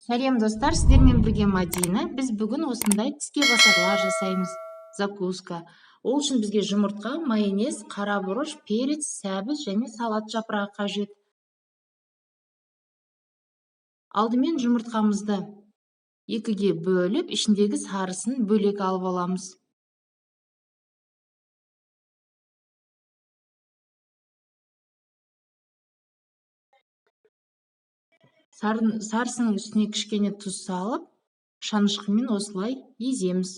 Сәлем достар, сіздермен бірге Мадина. Біз бүгін осындай тіске басарлар жасаймыз. Закуска. Ол үшін бізге жұмыртқа, майонез, қара бұрыш, перец, сәбіз және салат жапырағы қажет. Алдымен жұмыртқамызды екіге бөліп, ішіндегі сарысын бөлек алып аламыз. Сарысының үстіне кішкене тұз салып, шанышқымен осылай еземіз.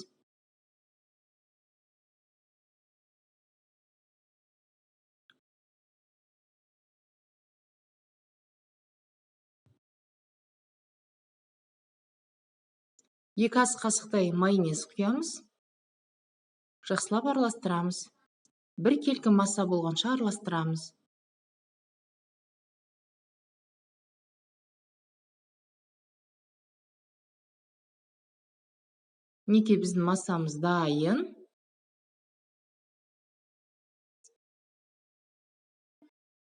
Екі ас қасықтай майонез құямыз. Жақсылап араластырамыз. Бір келкі масса болғанша араластырамыз. Мінекей біздің массамыз дайын.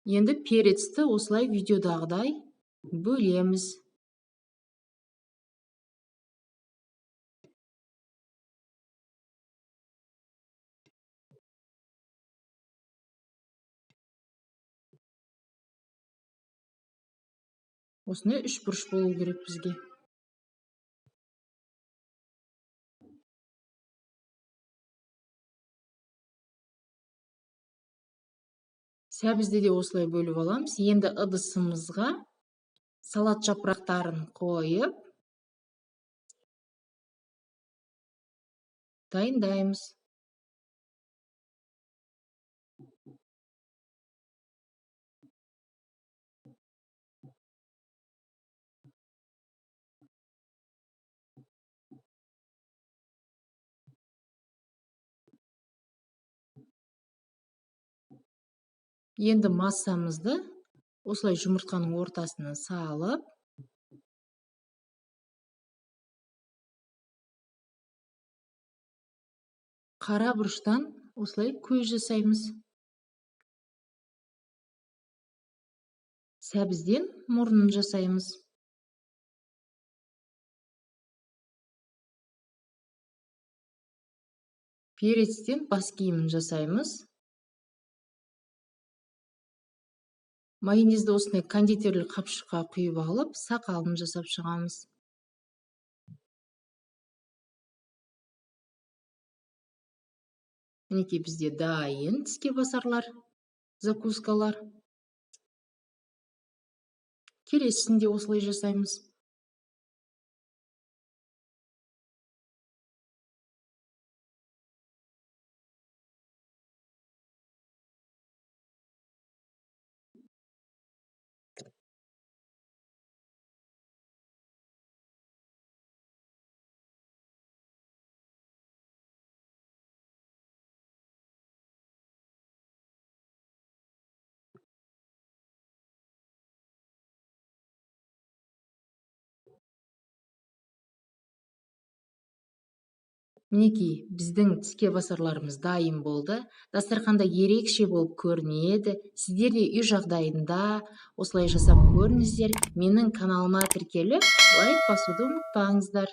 Енді перецті осылай видеодағыдай бөлеміз. Осындай үш бұрыш болу керек бізге. Сәбізді де осылай бөліп аламыз. Енді ыдысымызға салат жапырақтарын қойып, дайындаймыз. Енді массамызды осылай жұмыртқаның ортасына салып, қара бұрыштан осылай көз жасаймыз. Сәбізден мұрнын жасаймыз. Перецтен бас киімін жасаймыз. Майонезді осындай кондитерлік қапшыққа құйып алып, сақалын жасап шығамыз. Мінекей бізде дайын тіске басарлар, закускалар. Келесісінде осылай жасаймыз. Мінекей, біздің тіске басарларымыз дайын болды. Дастарханда ерекше болып көрінеді. Сіздер де үй жағдайында осылай жасап көріңіздер. Менің каналыма тіркеліп, лайк басуды ұмытпаңыздар.